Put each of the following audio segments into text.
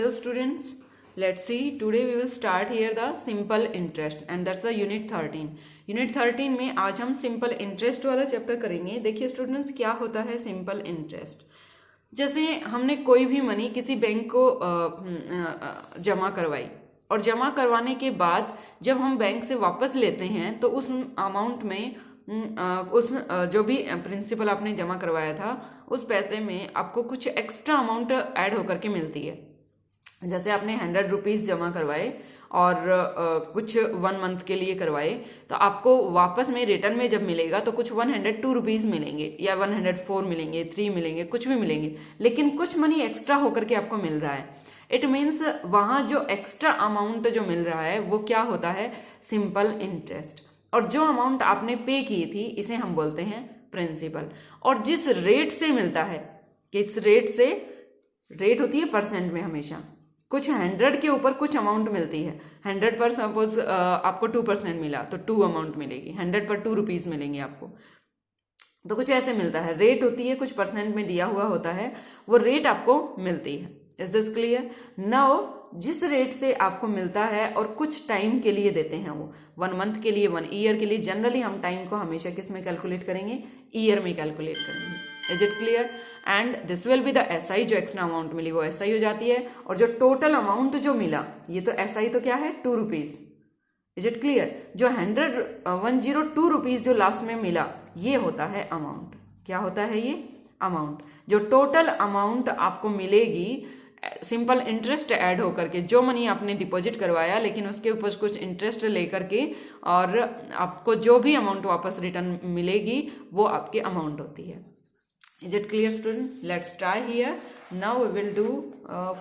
Hello students, let's see, today we will start here the simple interest and that's the unit 13. Unit 13 में आज हम simple interest वाला chapter करेंगे. देखिए students क्या होता है simple interest. जैसे हमने कोई भी मनी किसी बैंक को जमा करवाई और जमा करवाने के बाद जब हम बैंक से वापस लेते हैं तो उस अमाउंट में उस जो भी प्रिंसिपल आपने जमा करवाया था उस पैसे में आपको कुछ एक्स्ट्रा अमाउंट ऐड होकर के मिलती है. जैसे आपने 100 रुपीज़ जमा करवाए और कुछ 1 मंथ के लिए करवाए तो आपको वापस में रिटर्न में जब मिलेगा तो कुछ 102 रुपीज़ मिलेंगे या 104 मिलेंगे, 3 मिलेंगे, कुछ भी मिलेंगे, लेकिन कुछ मनी एक्स्ट्रा होकर के आपको मिल रहा है. इट मीन्स वहाँ जो एक्स्ट्रा अमाउंट जो मिल रहा है वो क्या होता है, सिंपल इंटरेस्ट. और जो अमाउंट आपने पे की थी इसे हम बोलते हैं प्रिंसिपल. और जिस रेट से मिलता है, किस रेट से, रेट होती है परसेंट में हमेशा, कुछ 100 के ऊपर कुछ अमाउंट मिलती है. 100 पर सपोज आपको 2% मिला तो 2 अमाउंट मिलेगी, 100 पर 2 रुपीज़ मिलेंगे आपको, तो कुछ ऐसे मिलता है. रेट होती है, कुछ परसेंट में दिया हुआ होता है, वो रेट आपको मिलती है. Is this clear? नाउ जिस रेट से आपको मिलता है और कुछ टाइम के लिए देते हैं, वो 1 मंथ के लिए, 1 ईयर के लिए, जनरली हम टाइम को हमेशा किस में कैलकुलेट करेंगे, ईयर में कैलकुलेट करेंगे. Is it clear? And this will be the SI. जो एक्स्ट्रा अमाउंट मिली वो एसआई हो जाती है और जो टोटल अमाउंट जो मिला, ये तो एसआई तो क्या है, 2 रुपीज़. Is it clear? जो 102 रुपीज़ जो लास्ट में मिला ये होता है अमाउंट. क्या होता है ये? अमाउंट. जो टोटल अमाउंट आपको मिलेगी सिंपल इंटरेस्ट ऐड होकर के, जो मनी आपने डिपॉजिट करवाया लेकिन उसके ऊपर कुछ इंटरेस्ट लेकर के, और आपको जो भी अमाउंट वापस रिटर्न मिलेगी वो आपकी अमाउंट होती है. Is it clear student? Let's try here. Now we will do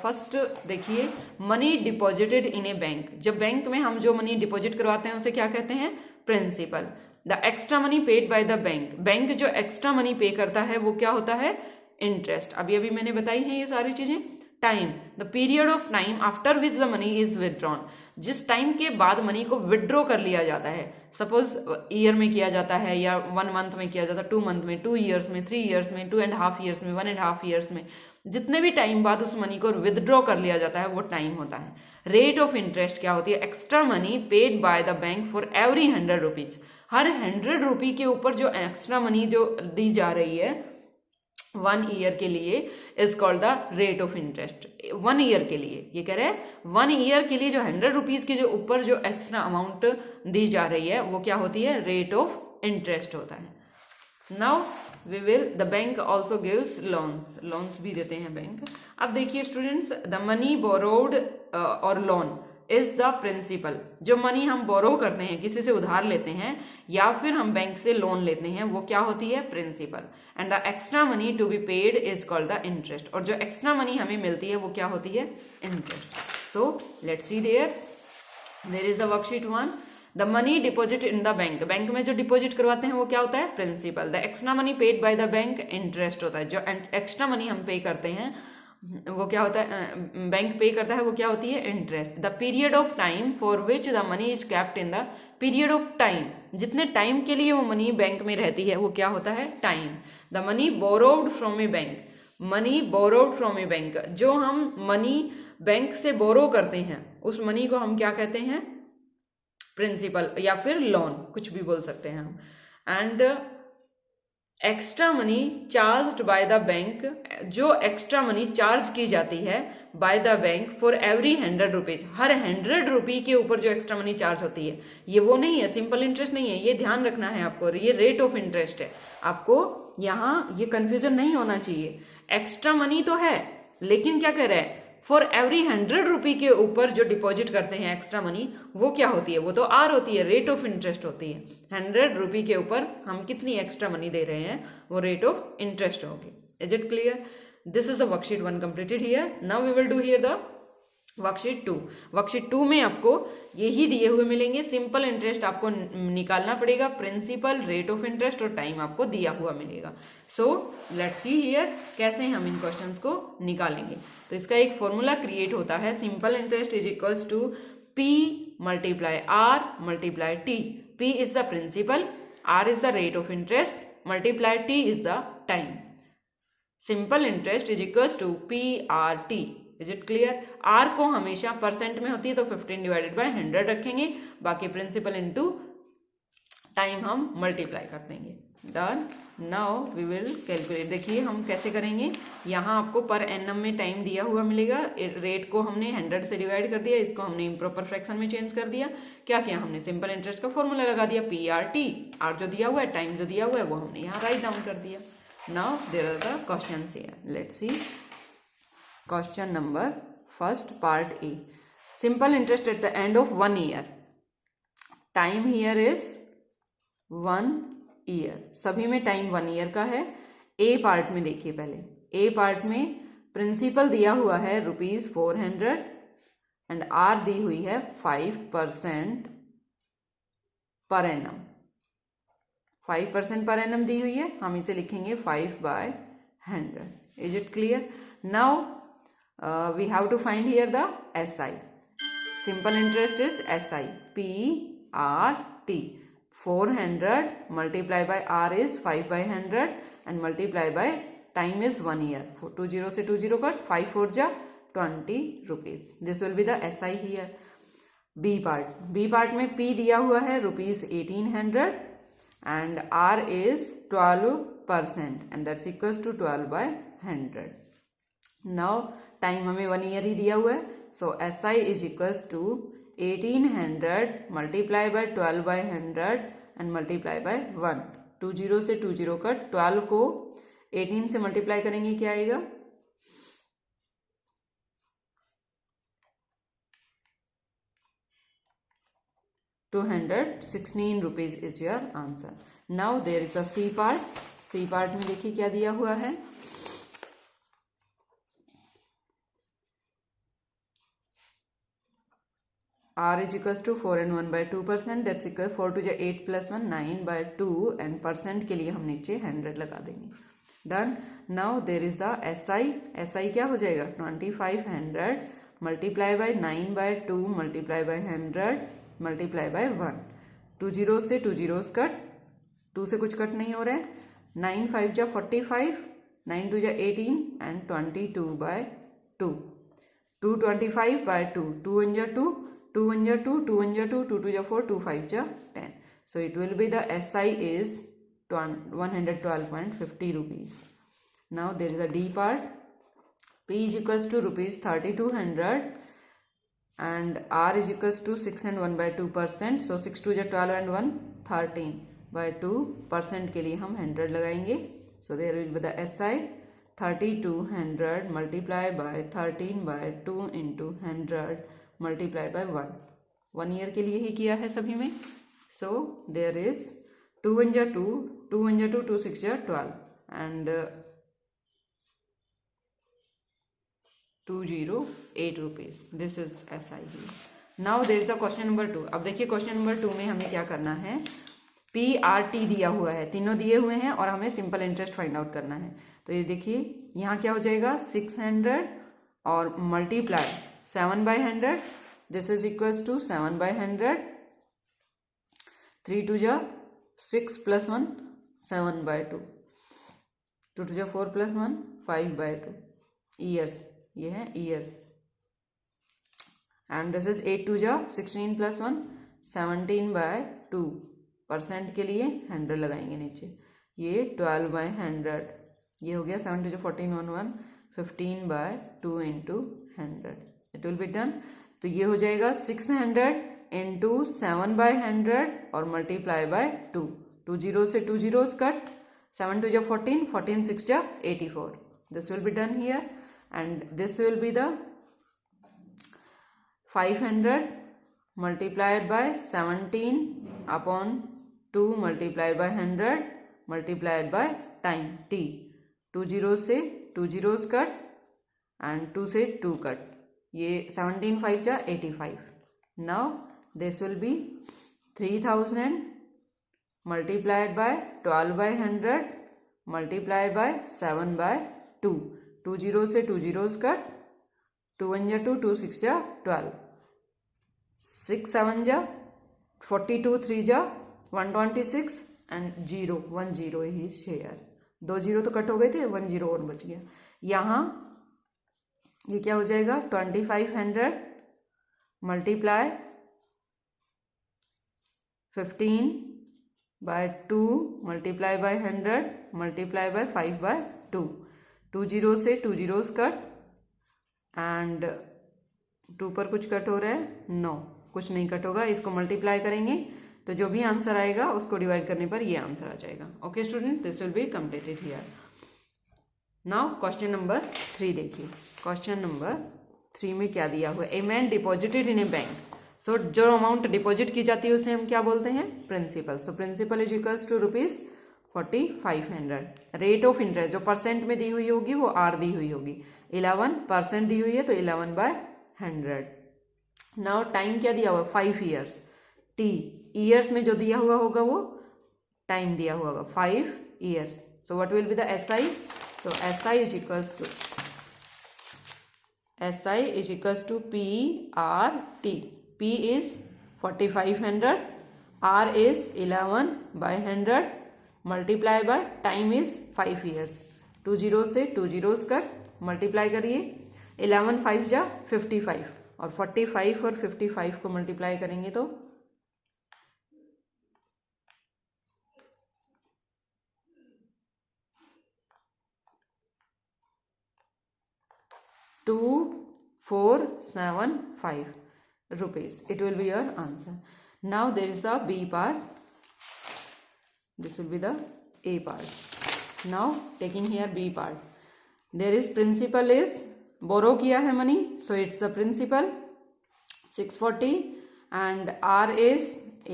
first. देखिए, money deposited in a bank. जब बैंक में हम जो मनी डिपॉजिट करवाते हैं उसे क्या कहते हैं, principal. The extra money paid by the bank. Bank जो एक्स्ट्रा मनी पे करता है वो क्या होता है, इंटरेस्ट. अभी अभी मैंने बताई है ये सारी चीजें. Time, the period of time after which the money is withdrawn. जिस टाइम के बाद मनी को विदड्रॉ कर लिया जाता है, सपोज ईयर में किया जाता है या 1 मंथ में किया जाता है, 2 मंथ में, 2 ईयर्स में, 3 ईयर्स में, 2.5 ईयर्स में, 1.5 ईयर्स में, जितने भी टाइम बाद उस मनी को विदड्रॉ कर लिया जाता है वो टाइम होता है. रेट ऑफ इंटरेस्ट क्या होती है, extra money paid by the bank for every 100 rupees. हर 100 रुपी के ऊपर जो एक्स्ट्रा मनी जो दी जा रही है 1 ईयर के लिए is called the rate of interest. 1 year के लिए, ये कह रहे हैं 1 ईयर के लिए जो 100 रुपीज के जो ऊपर जो एक्स्ट्रा अमाउंट दी जा रही है वो क्या होती है, रेट ऑफ इंटरेस्ट होता है. Now we will, the bank also gives loans. Loans भी देते हैं बैंक. अब देखिए स्टूडेंट्स, द मनी बोरोड और लोन इज द प्रिंसिपल. जो मनी हम बोरो करते हैं, किसी से उधार लेते हैं या फिर हम बैंक से लोन लेते हैं, वो क्या होती है, principal. And the extra money to be paid is called the interest. और जो एक्स्ट्रा मनी हमें मिलती है वो क्या होती है, interest. So let's see there. There is the worksheet 1. The money deposit in the bank. Bank में जो डिपॉजिट करवाते हैं वो क्या होता है, principal. The extra money paid by the bank, interest होता है. जो एक्स्ट्रा मनी हम पे करते हैं वो क्या होता है, बैंक पे करता है, वो क्या होती है, interest. The period of time for which the money is kept in the. Period of time, जितने टाइम के लिए वो मनी बैंक में रहती है वो क्या होता है, time. The money borrowed from A bank. Money borrowed from A bank. जो हम मनी बैंक से बोरो करते हैं उस मनी को हम क्या कहते हैं, प्रिंसिपल या फिर लोन, कुछ भी बोल सकते हैं हम. And extra money charged by the bank. जो एक्स्ट्रा मनी चार्ज की जाती है by the bank for every 100 rupees. हर 100 रुपी के ऊपर जो एक्स्ट्रा मनी चार्ज होती है, ये वो नहीं है, सिंपल इंटरेस्ट नहीं है, ये ध्यान रखना है आपको. ये रेट ऑफ इंटरेस्ट है. आपको यहाँ ये कंफ्यूजन नहीं होना चाहिए. एक्स्ट्रा मनी तो है लेकिन क्या कह रहा है, फॉर एवरी 100 रुपी के ऊपर जो डिपॉजिट करते हैं एक्स्ट्रा मनी वो क्या होती है, वो तो आर होती है, रेट ऑफ इंटरेस्ट होती है. 100 रुपी के ऊपर हम कितनी एक्स्ट्रा मनी दे रहे हैं वो रेट ऑफ इंटरेस्ट होगी. Is it clear? This is the worksheet 1 completed here. Now we will do here the worksheet 2. Worksheet 2 में आपको यही दिए हुए मिलेंगे. सिंपल इंटरेस्ट आपको निकालना पड़ेगा, प्रिंसिपल, रेट ऑफ इंटरेस्ट और टाइम आपको दिया हुआ मिलेगा. सो लेट्स सी हियर कैसे हम इन क्वेश्चंस को निकालेंगे. तो इसका एक फॉर्मूला क्रिएट होता है, simple interest is equals to P multiply R multiply T. P is the principal, R is the rate of interest, multiply T is the time. Simple interest is equals to P R T. Is it clear? R को हमेशा percent में होती है तो 15 divided by 100 रखेंगे, बाकी principal into time हम multiply कर देंगे। Done. Now we will calculate. देखिए हम कैसे करेंगे, यहाँ आपको पर एनम में टाइम दिया हुआ मिलेगा, रेट को हमने 100 से डिवाइड कर दिया, इसको हमने इम्प्रॉपर फ्रैक्शन में चेंज कर दिया। क्या किया हमने, सिंपल इंटरेस्ट का फॉर्मूला लगा दिया, पी आर टी, आर जो दिया हुआ है, टाइम जो दिया हुआ है वो हमने यहाँ राइट डाउन कर दिया। Now there are the questions here, let's see. Question number first part A, simple interest at the end of 1 year, time here is 1 year, सभी में टाइम 1 ईयर का है। ए पार्ट में देखिए, पहले ए पार्ट में प्रिंसिपल दिया हुआ है ₹400 एंड आर दी हुई है 5% पर एनम, 5% पर एनम दी हुई है, हम इसे लिखेंगे 5/100। Is it clear? Now we have to find here the SI, simple interest is SI, PRT, 400 multiplied by R is 5/100 and multiplied by time is 1 year. 20 से 20 cut, 5 4 जा 20 rupees. This will be the SI here. B part में P दिया हुआ है ₹1800 and R is 12% and that's equals to 12/100. Now time हमें 1 year ही दिया हुआ है, so SI is equals to 1800 multiplied by 12/100 and multiply by 1. 20 से 20 कट, 12 को 18 से मल्टीप्लाई करेंगे क्या आएगा, 216 rupees is your answer. Now there is the C part. C part में देखिए क्या दिया हुआ है, R is equals to 4 and 1/2%, that's equal 4 to 8 plus 1 9/2 and percent के लिए हम नीचे 100 लगा देंगे। Done. Now there is the SI क्या हो जाएगा, 2500 multiply by 9/2 multiply by 100 multiply by 1। 20 से 2 zeros कट, 2 से कुछ कट नहीं हो रहा है, 9 5 जा 45, 9 2 जा 18 एंड 22/2, 225/2, 2 1 जा 2, 2 1 जा 2, 2 1 जा 2, 2 2 जा 4, 2 5 जा 10. So it will be the SI is 112.50 rupees. Now there is a D part. P is equals to ₹3200 and R is equals to 6 and 1/2%. So 6 2 जा 12 and 1 13/2%, के लिए हम 100 लगाएंगे. So there will be the SI 3200 multiplied by 13/2 into 100 multiplied by 1. 1 year के लिए ही किया है सभी में. So there is 2 1 जा 2, 2 1 जा 2, 2 6 जा 12 and 208 rupees. This is SI. Now there is the question number 2. अब देखिए क्वेश्चन नंबर 2 में हमें क्या करना है, PRT दिया हुआ है, तीनों दिए हुए हैं और हमें सिंपल इंटरेस्ट फाइंड आउट करना है. तो ये देखिए यहाँ क्या हो जाएगा, 600 और multiply 7/100. This is equals to 7/100. 3 2 जा 6 plus 1 7/2, 2 2 जा 4 plus 1 5/2. ईयर्स, ये है ईयर्स. एंड दिस इज 8 2 जा 16 plus 1 17/2. परसेंट के लिए 100 लगाएंगे नीचे, ये 12/100. ये हो गया 7 2 जा 14 1 1 15/2 into 100. It will be done. तो ये हो जाएगा 600 into 7/100 और मल्टीप्लाई बाय 2. 2 0 से 2 zeros कट, 7 2 जा 14, 14 6 जा 84. This will be done here and this will be the 500 multiplied by 17 upon 2 multiplied by 100 multiplied by time t. 2 zeros से 2 zeros कट and 2 से 2 कट, ये 17 5 जा 85. now this will be 3000 multiplied by 12/100 multiplied by 7/2. 2 0 से 2 zeros cut, 2 1 जा 2, 2 6 जा 12, 6 7 जा 42, 3 जा 126 and 0 1 0 he share. 2 0 तो कट हो गए थे, 1 0 और बच गया. यहाँ ये क्या हो जाएगा 2500 multiply 15/2 multiply by 100 multiply by 5/2। 2 zero से 2 जीरोस कट एंड 2 पर कुछ कट हो रहा है, नो कुछ नहीं कट होगा। इसको मल्टीप्लाई करेंगे तो जो भी आंसर आएगा उसको डिवाइड करने पर ये आंसर आ जाएगा। Okay student, this will be completed here. Now question number 3 देखिए। क्वेश्चन नंबर 3 में क्या दिया हुआ है, a man deposited in a bank. So जो अमाउंट डिपॉजिट की जाती है उसे हम क्या बोलते हैं, principal. So principal is equals to ₹4500। Rate of interest जो परसेंट में दी हुई होगी वो आर दी हुई होगी, 11% दी हुई है तो 11/100। नाउ टाइम क्या दिया हुआ, 5 ईयर्स। टी ईयर्स में जो दिया हुआ होगा वो टाइम दिया हुआ होगा, 5 years. So what will be the SI, so SI is equals to PRT. P is 4500, R is 11/100 multiply by time is 5 years। 2 zero से 2 जीरोस कट मल्टीप्लाई करिए, 11 5 जा 55 और 45 और 55 को मल्टीप्लाई करेंगे तो 2475 rupees. It will be your answer. Now there is the B part. This will be the A part. Now taking here B part. There is principal is borrow किया है money, so it's the principal 640 and R is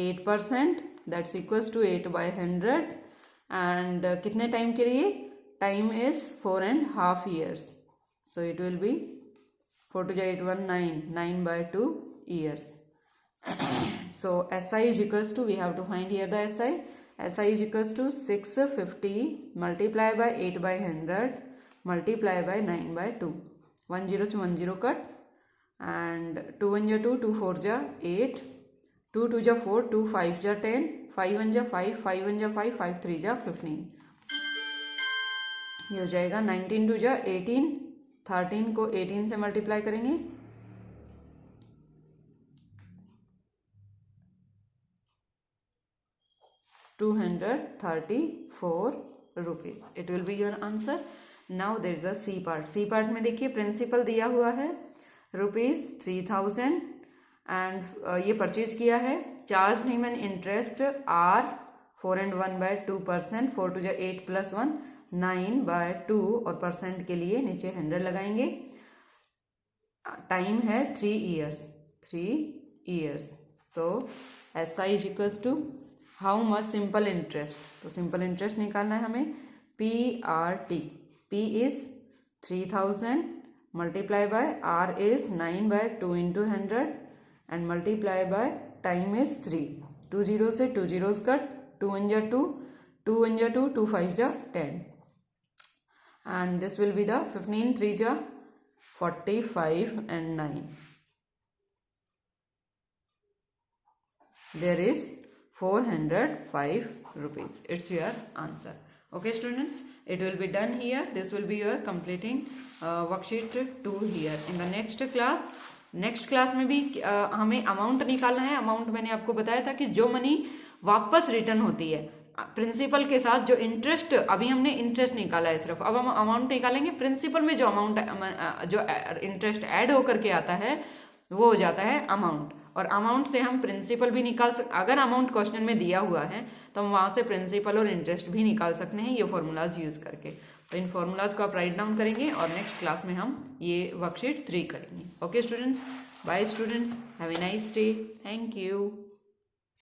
8%, that's equals to 8/100 and कितने time के लिए, time is 4.5 years. So it will be 4 to 8 1 9 9/2 years. So SI is equals to, we have to find here the SI. SI is equals to 650 multiply by 8/100 multiply by 9/2. 1 0 से 1 0 cut and 2 1 जा 2 2 4 जा 8 2 2 जा 4 2 5 जा 10 5 1 जा 5 5 1 जा 5 5 3 जा 15। ये हो जाएगा 19 2 जा 18, 13 को 18 से मल्टीप्लाई करेंगे, 234 rupees. It will be your answer. Now there is a C part. C part में देखिए प्रिंसिपल दिया हुआ है ₹3000 एंड ये परचेज किया है, charge him an interest R 4 and 1/2%, 4 to 8 + 1 9/2 और परसेंट के लिए नीचे 100 लगाएंगे। टाइम है 3 years। So SI is equals to how much simple interest, तो सिंपल इंटरेस्ट निकालना है हमें, PRT। P is 3000 multiply by R is 9/2 into 100 and multiply by time is 3। 2 zero से 2 जीरोस कट, 2 1 जा 2 2 1 जा 2 2 5 जा 10 and this will be the 15 3 ja 45 and 9. There is 405 rupees. It's your answer. Okay students, it will be done here. This will be your completing worksheet 2 here. In the next class में भी हमें amount निकालना है। Amount मैंने आपको बताया था कि जो मनी वापस रिटर्न होती है प्रिंसिपल के साथ, जो इंटरेस्ट, अभी हमने इंटरेस्ट निकाला है सिर्फ, अब हम अमाउंट निकालेंगे। प्रिंसिपल में जो अमाउंट जो इंटरेस्ट ऐड होकर के आता है वो हो जाता है अमाउंट, और अमाउंट से हम प्रिंसिपल भी निकाल अगर अमाउंट क्वेश्चन में दिया हुआ है तो हम वहाँ से प्रिंसिपल और इंटरेस्ट भी निकाल सकते हैं ये फॉर्मूलाज यूज करके। तो इन फॉर्मूलाज को आप राइट डाउन करेंगे और नेक्स्ट क्लास में हम ये वर्कशीट 3 करेंगे। Okay students, bye students, have a nice day, thank you.